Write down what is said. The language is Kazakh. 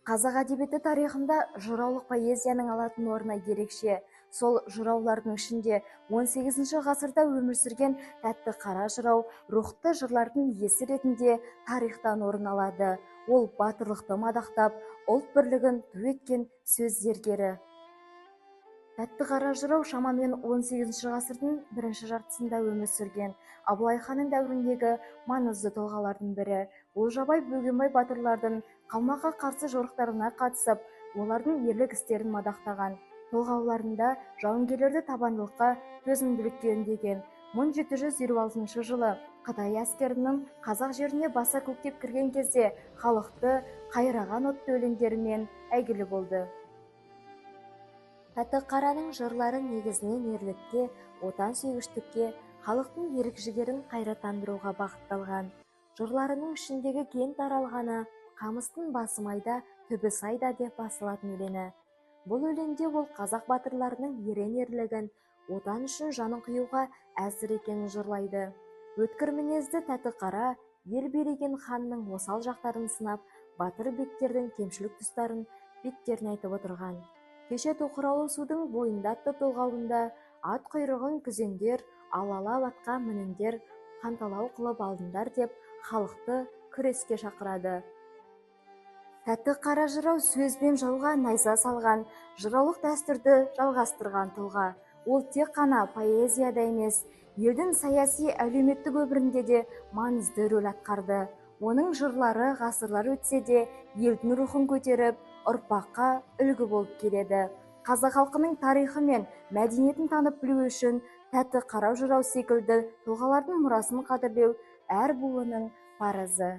Қазақ әдебиеті тарихында жыраулық поэзияның алатын орны ерекше. Сол жыраулардың ішінде 18 ғасырда өмір сүрген тәтті қара жырау рухты жырлардың иесі ретінде тарихтан орын алады. Ол батырлықты мадақтап, ұлт бірлігін ту еткен сөз зергері. Тәтті қара жырау шамамен 18 ғасырдың бірінші жартысында өмір сүрген Абылай ханның дәуіріндегі маңызды тұлғалардың бірі. Ол жабай бөгенбай батырлардың қалмаққа қарсы жорықтарына қатысып, олардың ерлік істерін мадақтаған. Толғауларында жауынгерлерді табандылыққа, төзімділікке үндеген. 1726 жылы Қытай әскерінің қазақ жеріне баса көктеп кірген кезде халықты қайраған отты өлеңдерімен әйгілі болды. Тәтті қараның жырлары негізінен ерлікке, отан сүйгіштікке, халықтың ерік-жігерін қайраттандыруға бағытталған. Жырларының ішіндегі кең таралғаны «Қамыстың басы майда, түбі сайда» деп басылатын өлеңі. Бұл өлеңде ол қазақ батырларының ерен ерлігін, отан үшін жанын қиюға әзір екенін жырлайды. Өткір мінезді тәтті қара ел билеген ханның осал жақтарын сынап, батыр бектердің кемшілік тұстарын, беттерін айтып отырған. Кеше тоқыраулы судың бойында атты толғауында ат құйрығын күзендер, алалап атқа мініндер, қанталау қылып алдындар деп халықты күреске шақырады. Тәтті қара жырау сөзбен жауға найза салған, жыраулық дәстүрді жалғастырған тұлға. Ол тек қана поэзияда емес, елдің саяси әлеуметтік өмірінде де маңызды рөл атқарды. Оның жырлары ғасырлар өтсе де елдің рухын көтеріп, ұрпаққа үлгі болып келеді. Қазақ халқының тарихы мен мәдениетін танып білу үшін тәтті қара жырау секілді тұлғалардың мұрасын қадірлеу әр буынның парызы.